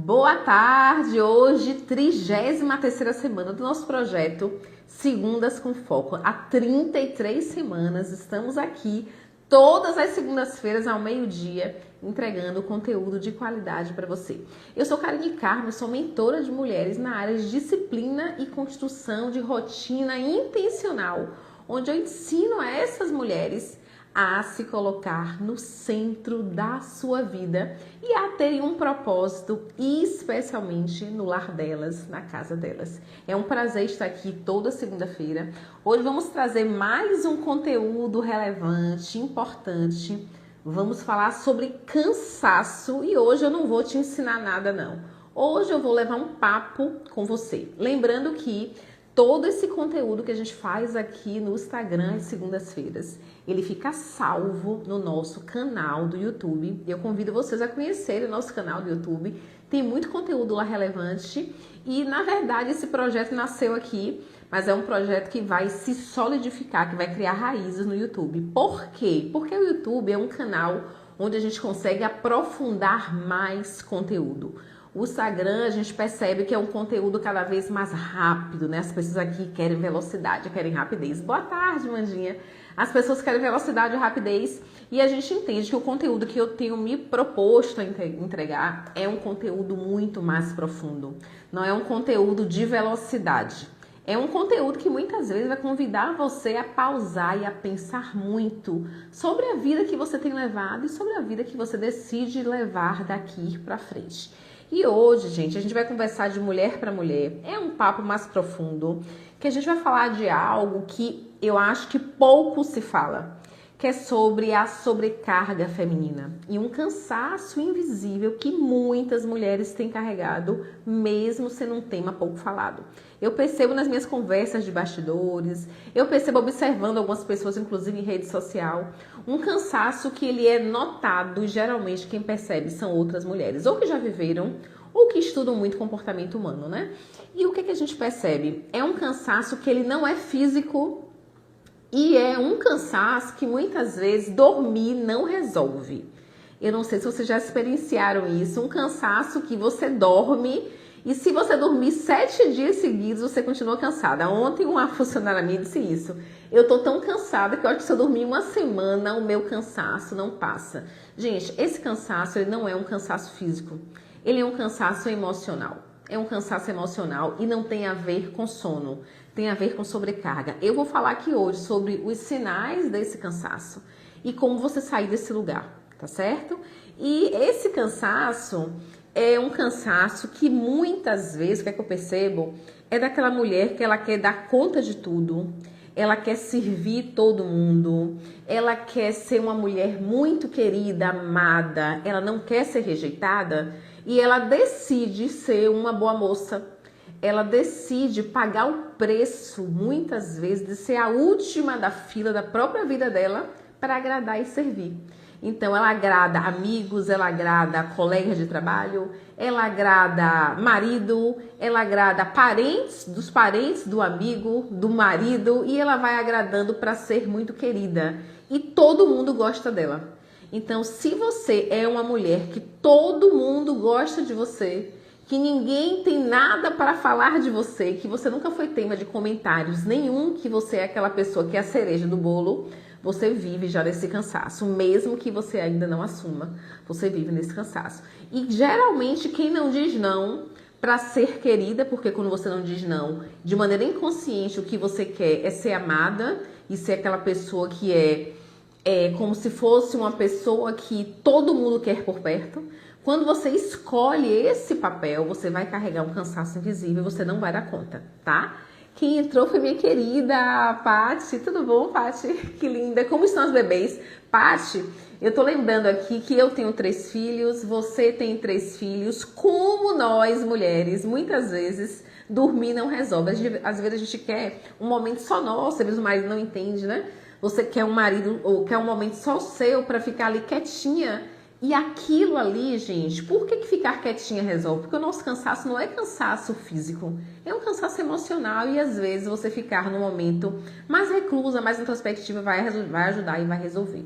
Boa tarde! Hoje, 33ª semana do nosso projeto Segundas com Foco. Há 33 semanas estamos aqui todas as segundas-feiras ao meio-dia entregando conteúdo de qualidade para você. Eu sou Karine Carmo, sou mentora de mulheres na área de disciplina e construção de rotina intencional, onde eu ensino a essas mulheres a se colocar no centro da sua vida e a terem um propósito, especialmente no lar delas, na casa delas. É um prazer estar aqui toda segunda-feira. Hoje vamos trazer mais um conteúdo relevante, importante. Vamos falar sobre cansaço e hoje eu não vou te ensinar nada não. Hoje eu vou levar um papo com você. Lembrando que todo esse conteúdo que a gente faz aqui no Instagram às segundas-feiras, ele fica salvo no nosso canal do YouTube. Eu convido vocês a conhecerem o nosso canal do YouTube. Tem muito conteúdo lá relevante e, na verdade, esse projeto nasceu aqui, mas é um projeto que vai se solidificar, que vai criar raízes no YouTube. Por quê? Porque o YouTube é um canal onde a gente consegue aprofundar mais conteúdo. O Instagram, a gente percebe que é um conteúdo cada vez mais rápido, né? As pessoas aqui querem velocidade, querem rapidez. Boa tarde, Mandinha. As pessoas querem velocidade e rapidez e a gente entende que o conteúdo que eu tenho me proposto a entregar é um conteúdo muito mais profundo. Não é um conteúdo de velocidade. É um conteúdo que muitas vezes vai convidar você a pausar e a pensar muito sobre a vida que você tem levado e sobre a vida que você decide levar daqui para frente. E hoje, gente, a gente vai conversar de mulher para mulher. É um papo mais profundo, que a gente vai falar de algo que eu acho que pouco se fala, que é sobre a sobrecarga feminina e um cansaço invisível que muitas mulheres têm carregado, mesmo sendo um tema pouco falado. Eu percebo nas minhas conversas de bastidores, eu percebo observando algumas pessoas, inclusive em rede social, um cansaço que ele é notado e geralmente quem percebe são outras mulheres, ou que já viveram, ou que estudam muito comportamento humano, né? E o que a gente percebe? É um cansaço que ele não é físico e é um cansaço que muitas vezes dormir não resolve. Eu não sei se vocês já experienciaram isso, um cansaço que você dorme e se você dormir 7 dias seguidos, você continua cansada. Ontem uma funcionária minha disse isso. Eu tô tão cansada que eu acho que se eu dormir uma semana, o meu cansaço não passa. Gente, esse cansaço ele não é um cansaço físico. Ele é um cansaço emocional. É um cansaço emocional e não tem a ver com sono. Tem a ver com sobrecarga. Eu vou falar aqui hoje sobre os sinais desse cansaço e como você sair desse lugar, tá certo? E esse cansaço é um cansaço que muitas vezes, o que é que eu percebo? É daquela mulher que ela quer dar conta de tudo, ela quer servir todo mundo, ela quer ser uma mulher muito querida, amada, ela não quer ser rejeitada e ela decide ser uma boa moça. Ela decide pagar o preço, muitas vezes, de ser a última da fila da própria vida dela para agradar e servir. Então, ela agrada amigos, ela agrada colegas de trabalho, ela agrada marido, ela agrada parentes do amigo, do marido, e ela vai agradando para ser muito querida. E todo mundo gosta dela. Então, se você é uma mulher que todo mundo gosta de você, que ninguém tem nada para falar de você, que você nunca foi tema de comentários nenhum, que você é aquela pessoa que é a cereja do bolo, você vive já nesse cansaço, mesmo que você ainda não assuma, você vive nesse cansaço. E geralmente quem não diz não para ser querida, porque quando você não diz não, de maneira inconsciente o que você quer é ser amada e ser aquela pessoa que é como se fosse uma pessoa que todo mundo quer por perto. Quando você escolhe esse papel, você vai carregar um cansaço invisível e você não vai dar conta, tá? Quem entrou foi minha querida Paty. Tudo bom, Paty? Que linda. Como estão os bebês? Paty, eu tô lembrando aqui que eu tenho 3 filhos, você tem 3 filhos. Como nós, mulheres, muitas vezes, dormir não resolve. Às vezes a gente quer um momento só nosso, às vezes o marido não entende, né? Você quer um marido ou quer um momento só seu para ficar ali quietinha. E aquilo ali, gente, por que ficar quietinha resolve? Porque o nosso cansaço não é cansaço físico, é um cansaço emocional e às vezes você ficar no momento mais reclusa, mais introspectiva vai ajudar e vai resolver.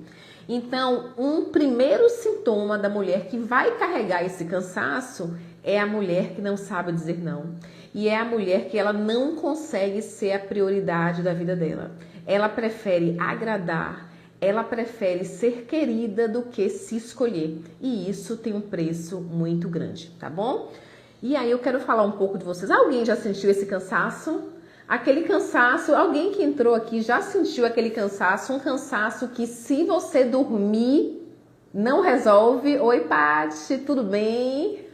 Então, um primeiro sintoma da mulher que vai carregar esse cansaço é a mulher que não sabe dizer não. E é a mulher que ela não consegue ser a prioridade da vida dela. Ela prefere agradar, ela prefere ser querida do que se escolher. E isso tem um preço muito grande, tá bom? E aí eu quero falar um pouco de vocês. Alguém já sentiu esse cansaço? Aquele cansaço, alguém que entrou aqui já sentiu aquele cansaço? Um cansaço que se você dormir, não resolve. Oi, Paty, tudo bem?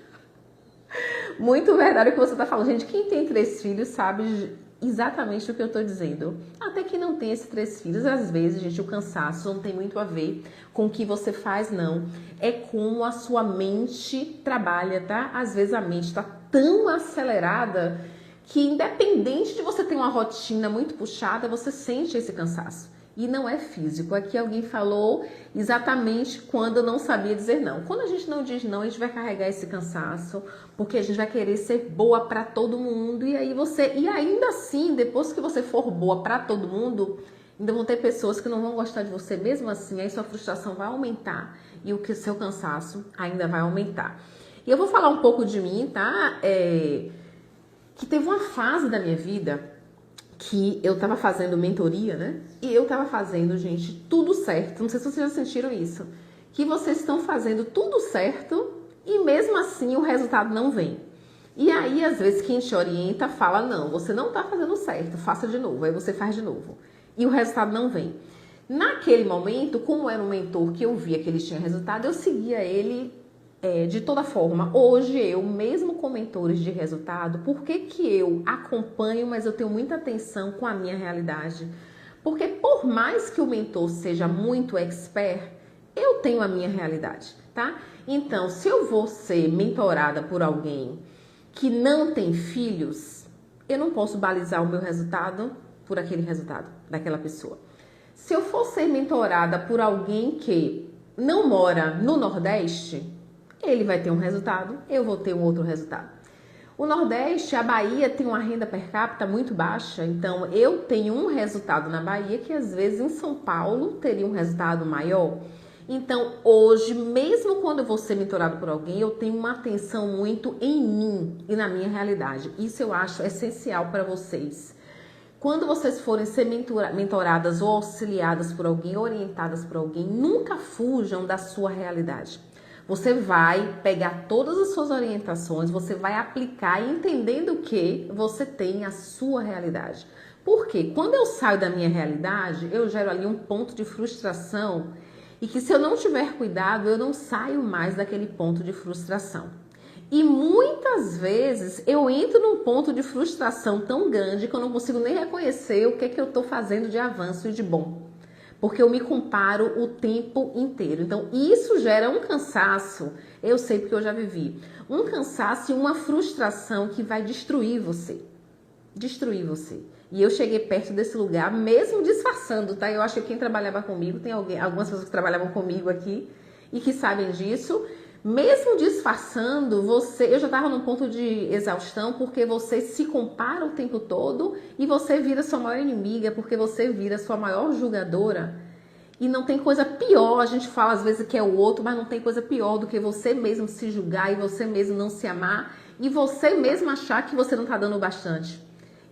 Muito verdade o que você está falando. Gente, quem tem 3 filhos sabe exatamente o que eu estou dizendo. Até que não tem esses 3 filhos, às vezes, gente, o cansaço não tem muito a ver com o que você faz, não. É como a sua mente trabalha, tá? Às vezes a mente está tão acelerada que independente de você ter uma rotina muito puxada, você sente esse cansaço. E não é físico. Aqui alguém falou exatamente quando eu não sabia dizer não. Quando a gente não diz não, a gente vai carregar esse cansaço, porque a gente vai querer ser boa para todo mundo. E ainda assim, depois que você for boa para todo mundo, ainda vão ter pessoas que não vão gostar de você mesmo assim. Aí sua frustração vai aumentar e o seu cansaço ainda vai aumentar. E eu vou falar um pouco de mim, tá? Que teve uma fase da minha vida que eu tava fazendo mentoria, né? E eu tava fazendo, gente, tudo certo. Não sei se vocês já sentiram isso. Que vocês estão fazendo tudo certo e mesmo assim o resultado não vem. E aí, às vezes, quem te orienta fala, não, você não tá fazendo certo, faça de novo. Aí você faz de novo. E o resultado não vem. Naquele momento, como era um mentor que eu via que ele tinha resultado, eu seguia ele de toda forma. Hoje eu, mesmo com mentores de resultado, por que eu acompanho, mas eu tenho muita atenção com a minha realidade? Porque por mais que o mentor seja muito expert, eu tenho a minha realidade, tá? Então, se eu vou ser mentorada por alguém que não tem filhos, eu não posso balizar o meu resultado por aquele resultado daquela pessoa. Se eu for ser mentorada por alguém que não mora no Nordeste, ele vai ter um resultado, eu vou ter um outro resultado. O Nordeste, a Bahia tem uma renda per capita muito baixa, então eu tenho um resultado na Bahia que às vezes em São Paulo teria um resultado maior. Então hoje, mesmo quando eu vou ser mentorado por alguém, eu tenho uma atenção muito em mim e na minha realidade. Isso eu acho essencial para vocês. Quando vocês forem ser mentoradas ou auxiliadas por alguém, orientadas por alguém, nunca fujam da sua realidade. Você vai pegar todas as suas orientações, você vai aplicar entendendo que você tem a sua realidade. Porque quando eu saio da minha realidade, eu gero ali um ponto de frustração e que se eu não tiver cuidado, eu não saio mais daquele ponto de frustração. E muitas vezes eu entro num ponto de frustração tão grande que eu não consigo nem reconhecer o que é que eu estou fazendo de avanço e de bom. Porque eu me comparo o tempo inteiro. Então, isso gera um cansaço, eu sei porque eu já vivi. Um cansaço e uma frustração que vai destruir você. Destruir você. E eu cheguei perto desse lugar, mesmo disfarçando, tá? Eu acho que quem trabalhava comigo, tem algumas pessoas que trabalhavam comigo aqui e que sabem disso. Mesmo disfarçando, eu já estava num ponto de exaustão porque você se compara o tempo todo e você vira sua maior inimiga, porque você vira sua maior julgadora. E não tem coisa pior, a gente fala às vezes que é o outro, mas não tem coisa pior do que você mesmo se julgar e você mesmo não se amar e você mesmo achar que você não está dando o bastante.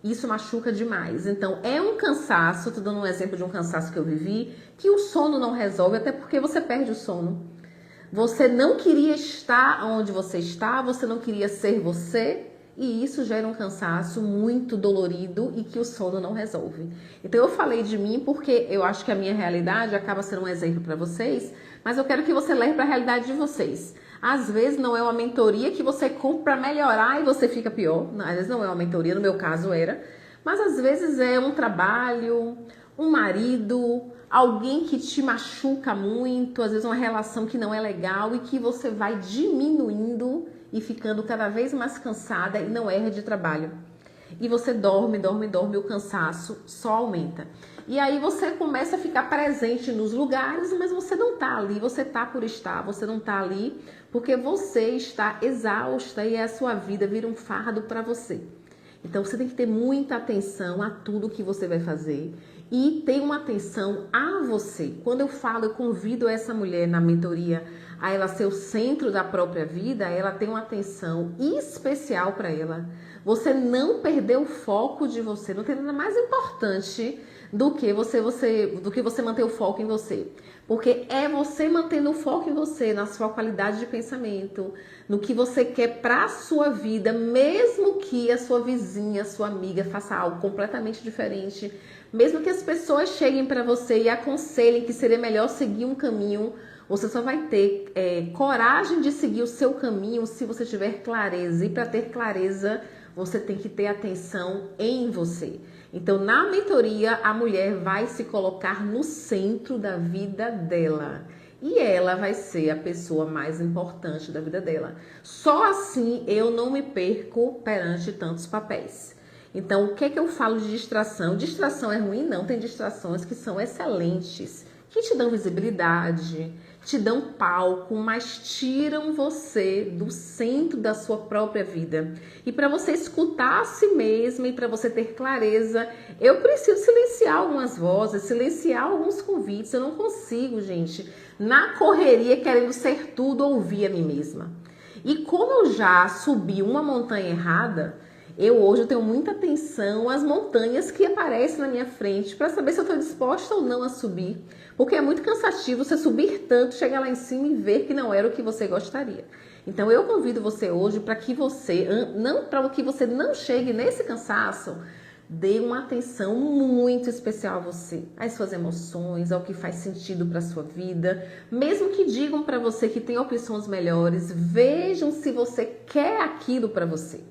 Isso machuca demais. Então, é um cansaço, tô dando um exemplo de um cansaço que eu vivi, que o sono não resolve, até porque você perde o sono. Você não queria estar onde você está, você não queria ser você, e isso gera um cansaço muito dolorido e que o sono não resolve. Então eu falei de mim porque eu acho que a minha realidade acaba sendo um exemplo para vocês, mas eu quero que você leve para a realidade de vocês. Às vezes não é uma mentoria que você compra para melhorar e você fica pior. Às vezes não é uma mentoria, no meu caso era, mas às vezes é um trabalho, um marido, alguém que te machuca muito, às vezes uma relação que não é legal e que você vai diminuindo e ficando cada vez mais cansada e não erra de trabalho. E você dorme, o cansaço só aumenta. E aí você começa a ficar presente nos lugares, mas você não tá ali, você tá por estar, você não tá ali porque você está exausta e a sua vida vira um fardo para você. Então você tem que ter muita atenção a tudo que você vai fazer e tem uma atenção a você. Quando eu falo, eu convido essa mulher na mentoria a ela ser o centro da própria vida, ela tem uma atenção especial para ela. Você não perdeu o foco de você, não tem nada mais importante do que você manter o foco em você. Porque é você mantendo o foco em você, na sua qualidade de pensamento, no que você quer para a sua vida, mesmo que a sua vizinha, a sua amiga faça algo completamente diferente, mesmo que as pessoas cheguem para você e aconselhem que seria melhor seguir um caminho, você só vai ter coragem de seguir o seu caminho se você tiver clareza. E para ter clareza, você tem que ter atenção em você. Então, na mentoria, a mulher vai se colocar no centro da vida dela. E ela vai ser a pessoa mais importante da vida dela. Só assim eu não me perco perante tantos papéis. Então, o que é que eu falo de distração? Distração é ruim? Não, tem distrações que são excelentes, que te dão visibilidade, te dão palco, mas tiram você do centro da sua própria vida. E para você escutar a si mesma e para você ter clareza, eu preciso silenciar algumas vozes, silenciar alguns convites. Eu não consigo, gente, na correria, querendo ser tudo, ouvir a mim mesma. E como eu já subi uma montanha errada, hoje eu tenho muita atenção às montanhas que aparecem na minha frente para saber se eu estou disposta ou não a subir. Porque é muito cansativo você subir tanto, chegar lá em cima e ver que não era o que você gostaria. Então eu convido você hoje para que você não chegue nesse cansaço, dê uma atenção muito especial a você, às suas emoções, ao que faz sentido para a sua vida. Mesmo que digam para você que tem opções melhores, vejam se você quer aquilo para você.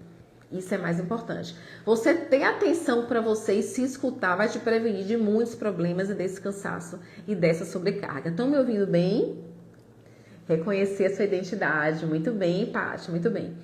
Isso é mais importante. Você ter atenção para você e se escutar vai te prevenir de muitos problemas e desse cansaço e dessa sobrecarga. Estão me ouvindo bem? Reconhecer a sua identidade. Muito bem, Paty, muito bem.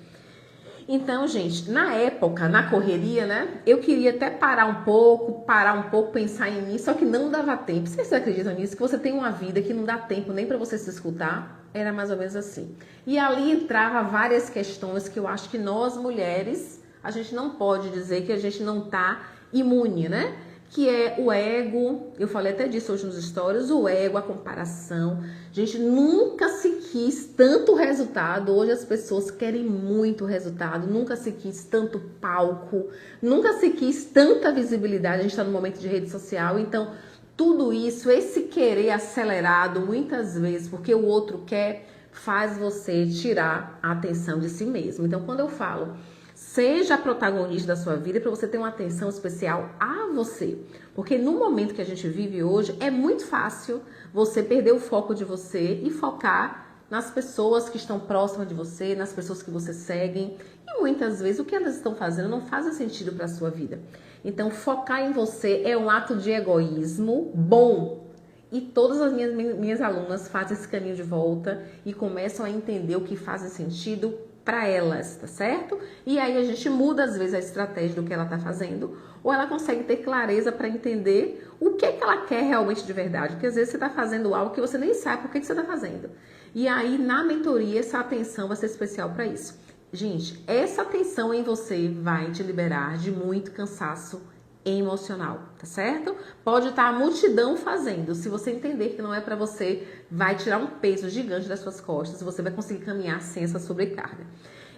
Então, gente, na época, na correria, né? Eu queria até parar um pouco, pensar em mim, só que não dava tempo. Vocês acreditam nisso? Que você tem uma vida que não dá tempo nem para você se escutar? Era mais ou menos assim. E ali entrava várias questões que eu acho que nós, mulheres, a gente não pode dizer que a gente não tá imune, né? Que é o ego, eu falei até disso hoje nos stories, o ego, a comparação. Gente, nunca se quis tanto resultado, hoje as pessoas querem muito resultado, nunca se quis tanto palco, nunca se quis tanta visibilidade, a gente está no momento de rede social, então tudo isso, esse querer acelerado, muitas vezes, porque o outro quer, faz você tirar a atenção de si mesmo. Então, quando eu falo, seja protagonista da sua vida, para você ter uma atenção especial a você. Porque no momento que a gente vive hoje, é muito fácil você perder o foco de você e focar nas pessoas que estão próximas de você, nas pessoas que você segue. E muitas vezes o que elas estão fazendo não faz sentido para a sua vida. Então, focar em você é um ato de egoísmo bom. E todas as minhas alunas fazem esse caminho de volta e começam a entender o que faz sentido para elas, tá certo? E aí a gente muda às vezes a estratégia do que ela tá fazendo, ou ela consegue ter clareza para entender o que é que ela quer realmente de verdade, porque às vezes você tá fazendo algo que você nem sabe por que você tá fazendo. E aí na mentoria essa atenção vai ser especial para isso. Gente, essa atenção em você vai te liberar de muito cansaço emocional, tá certo? Pode estar a multidão fazendo. Se você entender que não é para você, vai tirar um peso gigante das suas costas e você vai conseguir caminhar sem essa sobrecarga.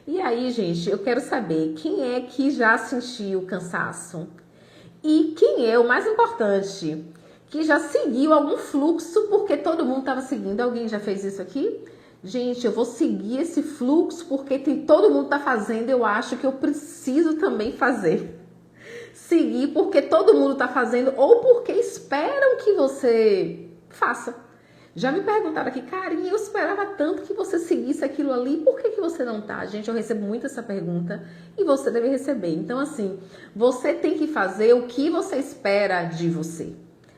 E aí, gente, eu quero saber quem é que já sentiu cansaço e quem é o mais importante, que já seguiu algum fluxo porque todo mundo estava seguindo. Alguém já fez isso aqui? Gente, eu vou seguir esse fluxo porque todo mundo tá fazendo, eu acho que eu preciso também fazer. Seguir porque todo mundo tá fazendo ou porque esperam que você faça. Já me perguntaram aqui, Karine, eu esperava tanto que você seguisse aquilo ali, por que você não tá? Gente, eu recebo muito essa pergunta e você deve receber. Então, assim, você tem que fazer o que você espera de você.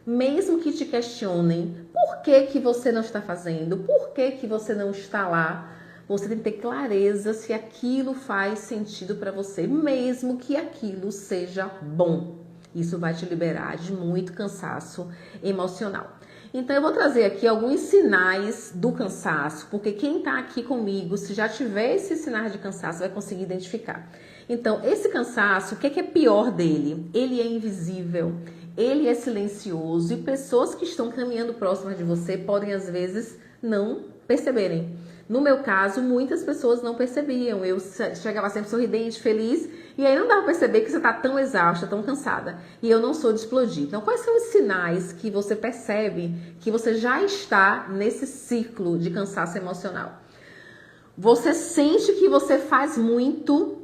Mesmo que te questionem, por que você não está fazendo? Por que você não está lá? Você tem que ter clareza se aquilo faz sentido para você, mesmo que aquilo seja bom. Isso vai te liberar de muito cansaço emocional. Então, eu vou trazer aqui alguns sinais do cansaço, porque quem está aqui comigo, se já tiver esses sinais de cansaço, vai conseguir identificar. Então, esse cansaço, o que é pior dele? Ele é invisível, ele é silencioso e pessoas que estão caminhando próximas de você podem às vezes não perceberem. No meu caso, muitas pessoas não percebiam. Eu chegava sempre sorridente, feliz, e aí não dava pra perceber que você tá tão exausta, tão cansada. E eu não sou de explodir. Então, quais são os sinais que você percebe que você já está nesse ciclo de cansaço emocional? Você sente que você faz muito,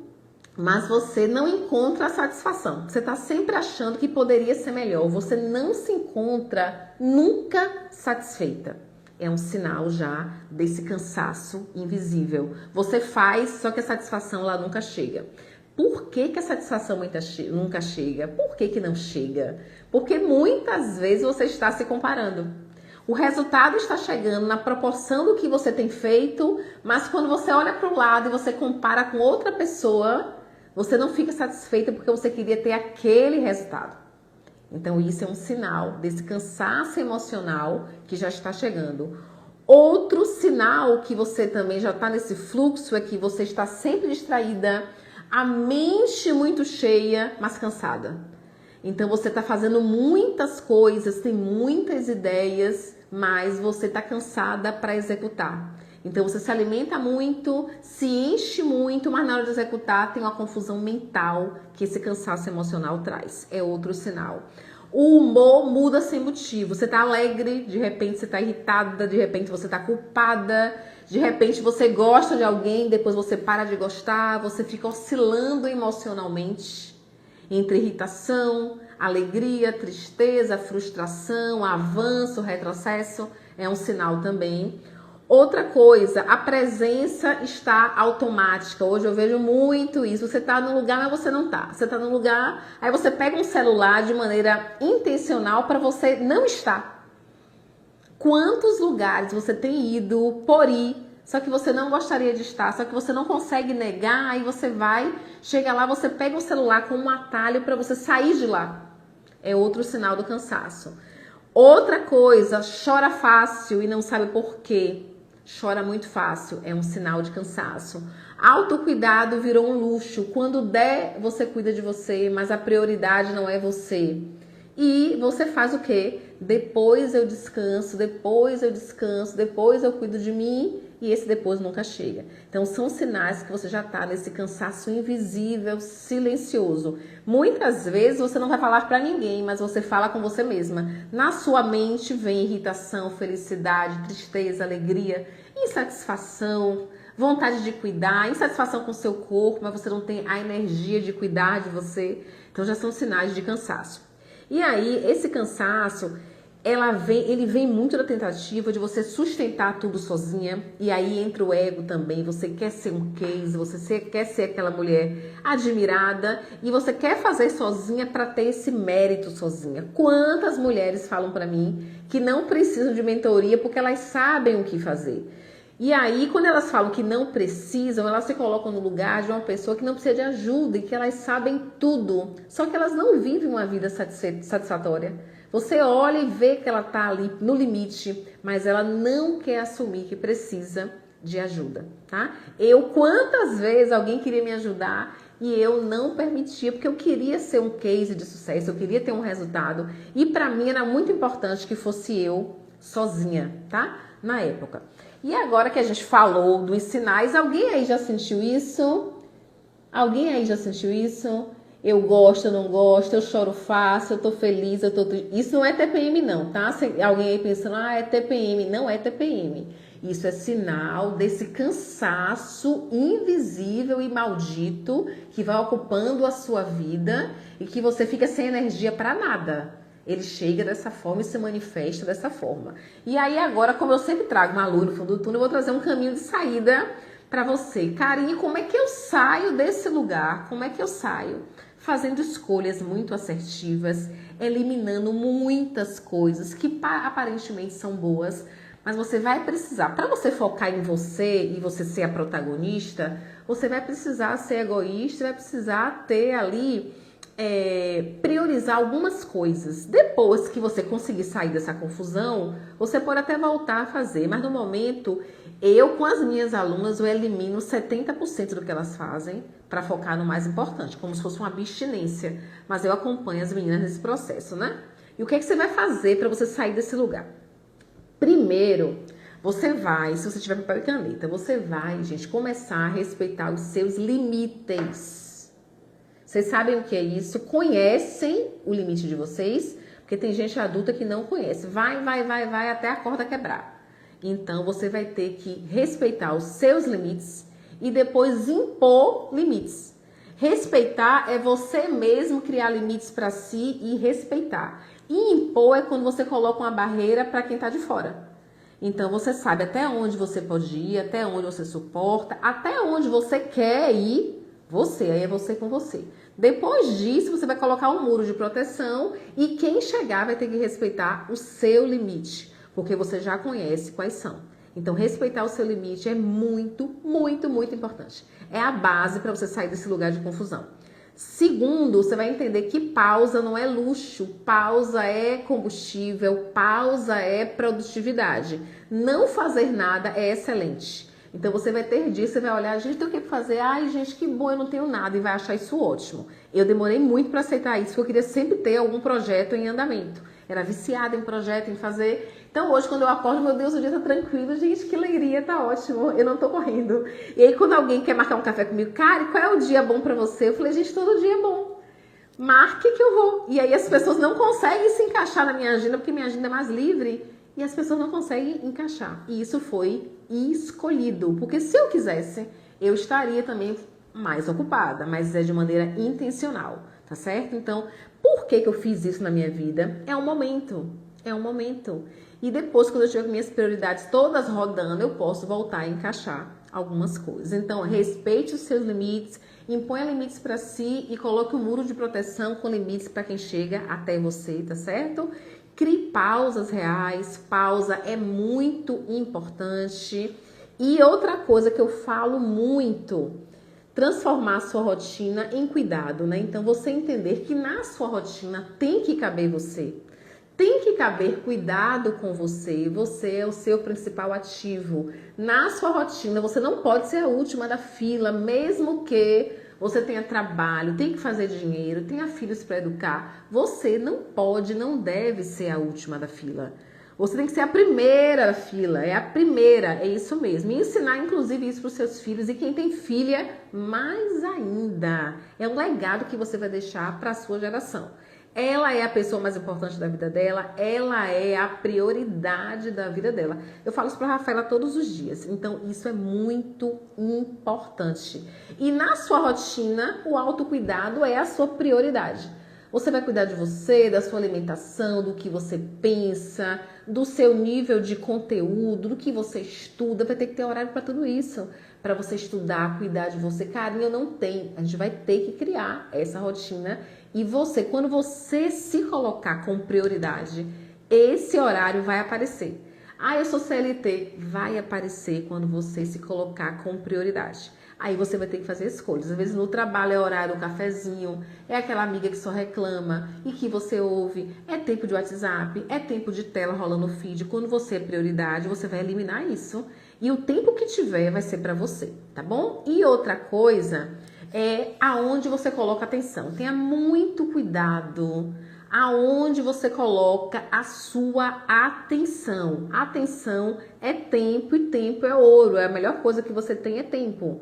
mas você não encontra a satisfação. Você está sempre achando que poderia ser melhor. Você não se encontra nunca satisfeita. É um sinal já desse cansaço invisível. Você faz, só que a satisfação lá nunca chega. Por que que a satisfação nunca chega? Por que que não chega? Porque muitas vezes você está se comparando. O resultado está chegando na proporção do que você tem feito, mas quando você olha para o lado e você compara com outra pessoa, você não fica satisfeita porque você queria ter aquele resultado. Então isso é um sinal desse cansaço emocional que já está chegando. Outro sinal que você também já está nesse fluxo é que você está sempre distraída, a mente muito cheia, mas cansada. Então você está fazendo muitas coisas, tem muitas ideias, mas você está cansada para executar. Então você se alimenta muito, se enche muito, mas na hora de executar tem uma confusão mental que esse cansaço emocional traz. É outro sinal. O humor muda sem motivo. Você tá alegre, de repente você tá irritada, de repente você tá culpada, de repente você gosta de alguém, depois você para de gostar, você fica oscilando emocionalmente entre irritação, alegria, tristeza, frustração, avanço, retrocesso. É um sinal também. Outra coisa, a presença está automática. Hoje eu vejo muito isso. Você está no lugar, mas você não está. Você está no lugar, aí você pega um celular de maneira intencional para você não estar. Quantos lugares você tem ido por ir, só que você não gostaria de estar, só que você não consegue negar, aí você vai, chega lá, você pega o celular com um atalho para você sair de lá. É outro sinal do cansaço. Outra coisa, chora fácil e não sabe por quê. Chora muito fácil, é um sinal de cansaço. Autocuidado virou um luxo. Quando der, você cuida de você, mas a prioridade não é você. E você faz o quê? Depois eu descanso, depois eu descanso, depois eu cuido de mim, e esse depois nunca chega. Então são sinais que você já está nesse cansaço invisível, silencioso. Muitas vezes você não vai falar para ninguém, mas você fala com você mesma. Na sua mente vem irritação, felicidade, tristeza, alegria, insatisfação, vontade de cuidar, insatisfação com o seu corpo, mas você não tem a energia de cuidar de você. Então já são sinais de cansaço. E aí, esse cansaço, ele vem muito da tentativa de você sustentar tudo sozinha. E aí entra o ego também. Você quer ser um case, você quer ser aquela mulher admirada e você quer fazer sozinha para ter esse mérito sozinha. Quantas mulheres falam para mim que não precisam de mentoria porque elas sabem o que fazer? E aí, quando elas falam que não precisam, elas se colocam no lugar de uma pessoa que não precisa de ajuda e que elas sabem tudo. Só que elas não vivem uma vida satisfatória. Você olha e vê que ela está ali no limite, mas ela não quer assumir que precisa de ajuda, tá? Quantas vezes alguém queria me ajudar e eu não permitia, porque eu queria ser um case de sucesso, eu queria ter um resultado. E para mim era muito importante que fosse eu sozinha, tá? Na época. E agora que a gente falou dos sinais, alguém aí já sentiu isso? Alguém aí já sentiu isso? Eu gosto, eu não gosto, eu choro fácil, eu tô feliz, eu tô triste. Isso não é TPM não, tá? Alguém aí pensando, é TPM. Não é TPM. Isso é sinal desse cansaço invisível e maldito que vai ocupando a sua vida e que você fica sem energia para nada. Ele chega dessa forma e se manifesta dessa forma. E aí agora, como eu sempre trago uma luz no fundo do túnel, eu vou trazer um caminho de saída para você. Carinha, como é que eu saio desse lugar? Como é que eu saio? Fazendo escolhas muito assertivas, eliminando muitas coisas que aparentemente são boas, mas você vai precisar, para você focar em você e você ser a protagonista, você vai precisar ser egoísta, vai precisar ter ali priorizar algumas coisas. Depois que você conseguir sair dessa confusão, você pode até voltar a fazer, mas no momento, eu com as minhas alunas, eu elimino 70% do que elas fazem para focar no mais importante, como se fosse uma abstinência. Mas eu acompanho as meninas nesse processo, né? E o que é que você vai fazer para você sair desse lugar? Primeiro, você vai, se você tiver papel e caneta, você vai, gente, começar a respeitar os seus limites. Vocês sabem o que é isso? Conhecem o limite de vocês? Porque tem gente adulta que não conhece. Vai até a corda quebrar. Então, você vai ter que respeitar os seus limites e depois impor limites. Respeitar é você mesmo criar limites para si e respeitar. E impor é quando você coloca uma barreira para quem está de fora. Então, você sabe até onde você pode ir, até onde você suporta, até onde você quer ir. Aí é você com você. Depois disso, você vai colocar um muro de proteção e quem chegar vai ter que respeitar o seu limite, porque você já conhece quais são. Então, respeitar o seu limite é muito importante. É a base para você sair desse lugar de confusão. Segundo, você vai entender que pausa não é luxo, pausa é combustível, pausa é produtividade. Não fazer nada é excelente. Então, você vai ter dias, você vai olhar, gente, tem o que fazer? Ai, gente, que bom, eu não tenho nada, e vai achar isso ótimo. Eu demorei muito para aceitar isso, porque eu queria sempre ter algum projeto em andamento. Era viciada em projeto, em fazer. Então, hoje, quando eu acordo, meu Deus, o dia tá tranquilo. Gente, que alegria, tá ótimo, eu não tô correndo. E aí, quando alguém quer marcar um café comigo, cara, qual é o dia bom para você? Eu falei, gente, todo dia é bom. Marque que eu vou. E aí, as pessoas não conseguem se encaixar na minha agenda, porque minha agenda é mais livre. E as pessoas não conseguem encaixar. E isso foi escolhido. Porque se eu quisesse, eu estaria também mais ocupada. Mas é de maneira intencional, tá certo? Então, por que eu fiz isso na minha vida? É um momento. É um momento. E depois, quando eu tiver com minhas prioridades todas rodando, eu posso voltar a encaixar algumas coisas. Então, respeite os seus limites, imponha limites para si e coloque um muro de proteção com limites para quem chega até você, tá certo? Crie pausas reais, pausa é muito importante. E outra coisa que eu falo muito, transformar a sua rotina em cuidado, né? Então, você entender que na sua rotina tem que caber você. Tem que caber cuidado com você. Você é o seu principal ativo. Na sua rotina, você não pode ser a última da fila, mesmo que você tenha trabalho, tem que fazer dinheiro, tenha filhos para educar. Você não pode, não deve ser a última da fila. Você tem que ser a primeira da fila, é a primeira, é isso mesmo. E ensinar, inclusive, isso para os seus filhos. E quem tem filha, mais ainda. É um legado que você vai deixar para a sua geração. Ela é a pessoa mais importante da vida dela, ela é a prioridade da vida dela. Eu falo isso para a Rafaela todos os dias, então isso é muito importante. E na sua rotina, o autocuidado é a sua prioridade. Você vai cuidar de você, da sua alimentação, do que você pensa, do seu nível de conteúdo, do que você estuda. Vai ter que ter horário para tudo isso. Para você estudar, cuidar de você. Carinho não tem. A gente vai ter que criar essa rotina. E você, quando você se colocar com prioridade, esse horário vai aparecer. Ah, eu sou CLT. Vai aparecer quando você se colocar com prioridade. Aí você vai ter que fazer escolhas. Às vezes no trabalho é horário, o cafezinho, é aquela amiga que só reclama e que você ouve, é tempo de WhatsApp, é tempo de tela rolando no feed. Quando você é prioridade, você vai eliminar isso. E o tempo que tiver vai ser para você, tá bom? E outra coisa é aonde você coloca atenção. Tenha muito cuidado aonde você coloca a sua atenção. Atenção é tempo e tempo é ouro. A melhor coisa que você tem é tempo.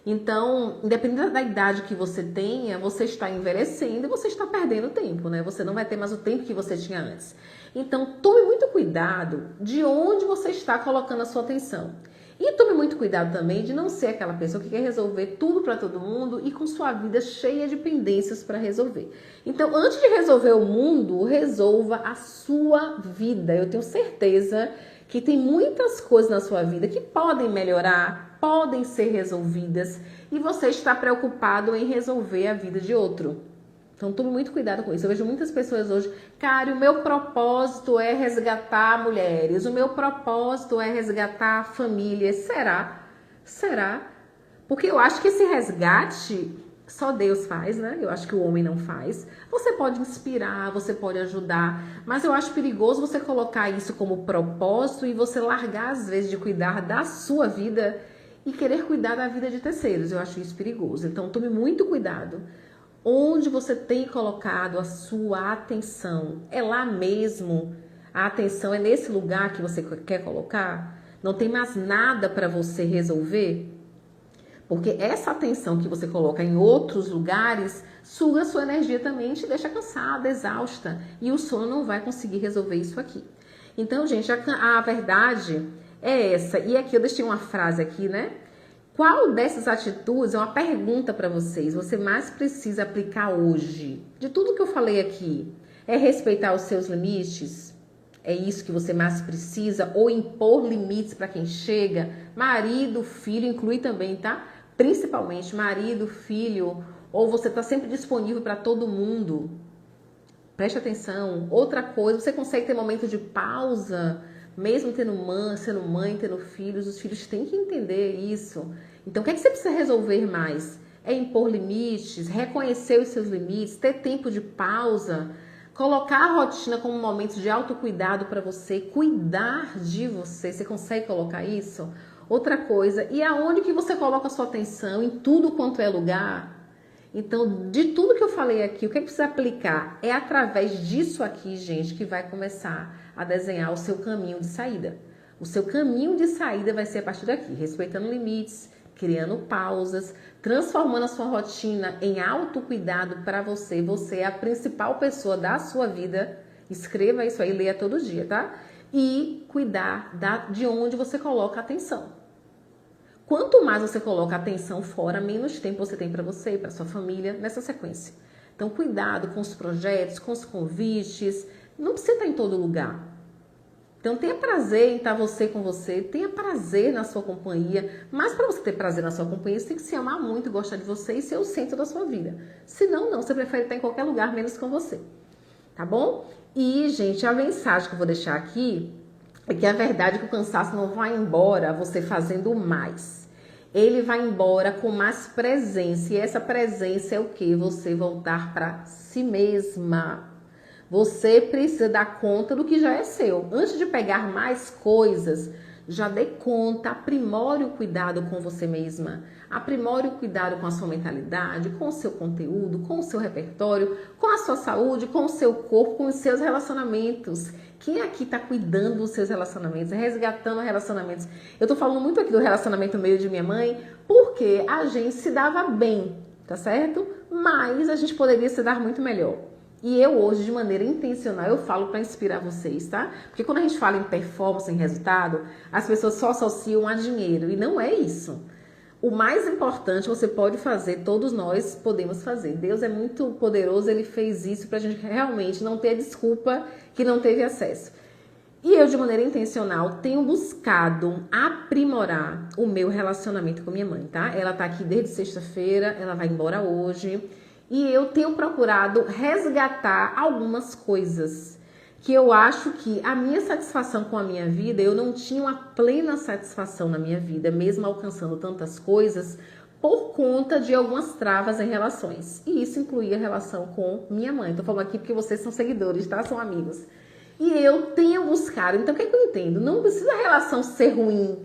Então, independente da idade que você tenha, você está envelhecendo e você está perdendo tempo, né? Você não vai ter mais o tempo que você tinha antes. Então, tome muito cuidado de onde você está colocando a sua atenção. E tome muito cuidado também de não ser aquela pessoa que quer resolver tudo para todo mundo e com sua vida cheia de pendências para resolver. Então, antes de resolver o mundo, resolva a sua vida. Eu tenho certeza que tem muitas coisas na sua vida que podem melhorar, podem ser resolvidas e você está preocupado em resolver a vida de outro. Então, tome muito cuidado com isso. Eu vejo muitas pessoas hoje, cara, o meu propósito é resgatar mulheres, o meu propósito é resgatar famílias. Será? Será? Porque eu acho que esse resgate só Deus faz, né? Eu acho que o homem não faz. Você pode inspirar, você pode ajudar, mas eu acho perigoso você colocar isso como propósito e você largar, às vezes, de cuidar da sua vida e querer cuidar da vida de terceiros. Eu acho isso perigoso. Então, tome muito cuidado. Onde você tem colocado a sua atenção? É lá mesmo? A atenção é nesse lugar que você quer colocar? Não tem mais nada para você resolver? Porque essa atenção que você coloca em outros lugares suga a sua energia também e te deixa cansada, exausta. E o sono não vai conseguir resolver isso aqui. Então, gente, a verdade é essa. E aqui eu deixei uma frase aqui, né? Qual dessas atitudes é uma pergunta para vocês? Você mais precisa aplicar hoje? De tudo que eu falei aqui, é respeitar os seus limites? É isso que você mais precisa? Ou impor limites para quem chega? Marido, filho, inclui também, tá? Principalmente marido, filho, ou você está sempre disponível para todo mundo. Preste atenção. Outra coisa, você consegue ter momento de pausa, mesmo sendo mãe, tendo filhos, os filhos têm que entender isso. Então, o que é que você precisa resolver mais? É impor limites, reconhecer os seus limites, ter tempo de pausa, colocar a rotina como um momento de autocuidado para você, cuidar de você. Você consegue colocar isso? Outra coisa, e aonde que você coloca a sua atenção? Em tudo quanto é lugar? Então, de tudo que eu falei aqui, o que é que precisa aplicar? É através disso aqui, gente, que vai começar a desenhar o seu caminho de saída. O seu caminho de saída vai ser a partir daqui, respeitando limites, criando pausas, transformando a sua rotina em autocuidado para você. Você é a principal pessoa da sua vida. Escreva isso aí, leia todo dia, tá? E cuidar de onde você coloca a atenção. Quanto mais você coloca a atenção fora, menos tempo você tem para você e para sua família nessa sequência. Então, cuidado com os projetos, com os convites. Não precisa estar em todo lugar. Então, tenha prazer em estar você com você, tenha prazer na sua companhia. Mas para você ter prazer na sua companhia, você tem que se amar muito, gostar de você e ser o centro da sua vida. Senão, não, você prefere estar em qualquer lugar, menos com você. Tá bom? E, gente, a mensagem que eu vou deixar aqui é que a verdade é que o cansaço não vai embora você fazendo mais. Ele vai embora com mais presença. E essa presença é o quê? Você voltar para si mesma. Você precisa dar conta do que já é seu. Antes de pegar mais coisas, já dê conta, aprimore o cuidado com você mesma. Aprimore o cuidado com a sua mentalidade, com o seu conteúdo, com o seu repertório, com a sua saúde, com o seu corpo, com os seus relacionamentos. Quem aqui está cuidando dos seus relacionamentos, resgatando relacionamentos? Eu tô falando muito aqui do relacionamento meu e de minha mãe, porque a gente se dava bem, tá certo? Mas a gente poderia se dar muito melhor. E eu hoje, de maneira intencional, eu falo para inspirar vocês, tá? Porque quando a gente fala em performance, em resultado, as pessoas só associam a dinheiro. E não é isso. O mais importante você pode fazer, todos nós podemos fazer. Deus é muito poderoso, Ele fez isso pra gente realmente não ter desculpa que não teve acesso. E eu, de maneira intencional, tenho buscado aprimorar o meu relacionamento com minha mãe, tá? Ela tá aqui desde sexta-feira, ela vai embora hoje. E eu tenho procurado resgatar algumas coisas que eu acho que a minha satisfação com a minha vida, eu não tinha uma plena satisfação na minha vida, mesmo alcançando tantas coisas, por conta de algumas travas em relações. E isso incluía a relação com minha mãe. Tô falando aqui porque vocês são seguidores, tá? São amigos. E eu tenho buscado. Então, o que é que eu entendo? Não precisa a relação ser ruim.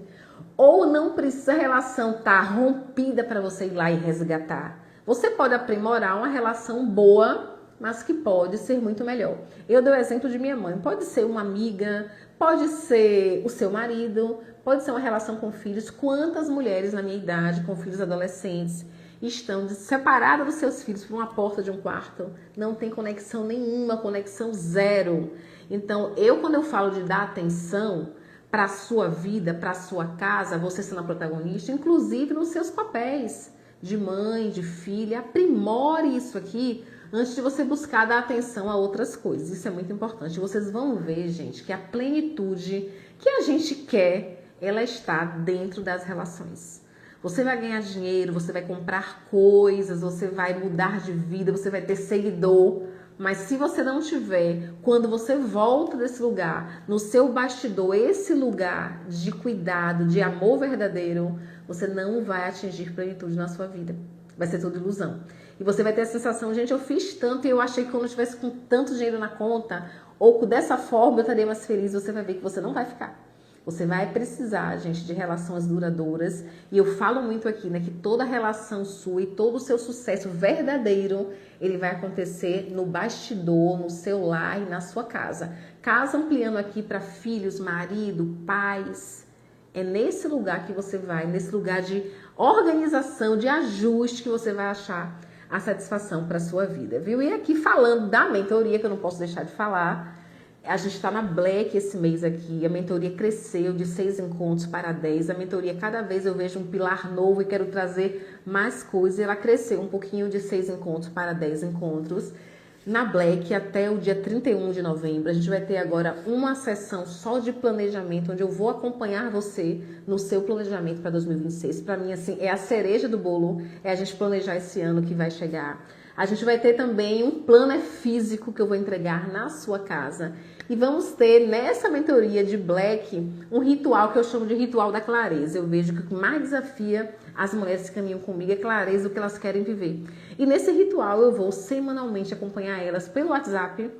Ou não precisa a relação estar rompida para você ir lá e resgatar. Você pode aprimorar uma relação boa, mas que pode ser muito melhor. Eu dei o exemplo de minha mãe. Pode ser uma amiga, pode ser o seu marido, pode ser uma relação com filhos. Quantas mulheres na minha idade, com filhos adolescentes, estão separadas dos seus filhos por uma porta de um quarto? Não tem conexão nenhuma, conexão zero. Então, quando eu falo de dar atenção para a sua vida, para a sua casa, você sendo a protagonista, inclusive nos seus papéis de mãe, de filha, aprimore isso aqui antes de você buscar dar atenção a outras coisas. Isso é muito importante. Vocês vão ver, gente, que a plenitude que a gente quer, ela está dentro das relações. Você vai ganhar dinheiro, você vai comprar coisas, você vai mudar de vida, você vai ter seguidor. Mas se você não tiver, quando você volta desse lugar, no seu bastidor, esse lugar de cuidado, de amor verdadeiro, você não vai atingir plenitude na sua vida. vai ser tudo ilusão. E você vai ter a sensação, gente, eu fiz tanto e eu achei que quando eu estivesse com tanto dinheiro na conta, ou dessa forma eu estaria mais feliz, você vai ver que você não vai ficar. Você vai precisar, gente, de relações duradouras. E eu falo muito aqui, né, que toda relação sua e todo o seu sucesso verdadeiro, ele vai acontecer no bastidor, no seu lar e na sua casa. Casa ampliando aqui para filhos, marido, pais. É nesse lugar que você vai, nesse lugar de organização, de ajuste, que você vai achar a satisfação para a sua vida, viu? E aqui falando da mentoria, que eu não posso deixar de falar, a gente está na Black esse mês aqui, a mentoria cresceu de 6 encontros para 10, a mentoria cada vez eu vejo um pilar novo e quero trazer mais coisas, ela cresceu um pouquinho de 6 encontros para 10 encontros. Na Black, até o dia 31 de novembro, a gente vai ter agora uma sessão só de planejamento, onde eu vou acompanhar você no seu planejamento para 2026. Para mim, assim, é a cereja do bolo, é a gente planejar esse ano que vai chegar. A gente vai ter também um planner físico que eu vou entregar na sua casa. E vamos ter nessa mentoria de Black um ritual que eu chamo de ritual da clareza. Eu vejo que o que mais desafia as mulheres que caminham comigo é clareza do que elas querem viver. E nesse ritual eu vou semanalmente acompanhar elas pelo WhatsApp,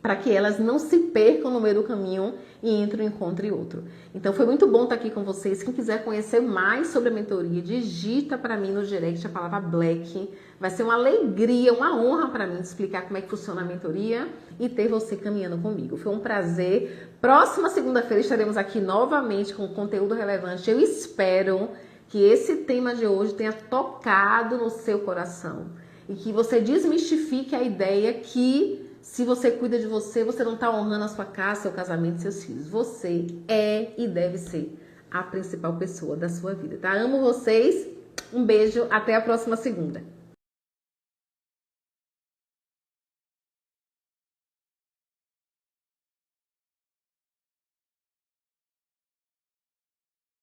para que elas não se percam no meio do caminho e entre um encontro e outro. Então foi muito bom estar aqui com vocês. Quem quiser conhecer mais sobre a mentoria, digita para mim no direct a palavra Black. Vai ser uma alegria, uma honra para mim explicar como é que funciona a mentoria e ter você caminhando comigo. Foi um prazer. Próxima segunda-feira estaremos aqui novamente com conteúdo relevante. Eu espero que esse tema de hoje tenha tocado no seu coração e que você desmistifique a ideia que se você cuida de você, você não está honrando a sua casa, seu casamento, seus filhos. Você é e deve ser a principal pessoa da sua vida, tá? Amo vocês. Um beijo. Até a próxima segunda.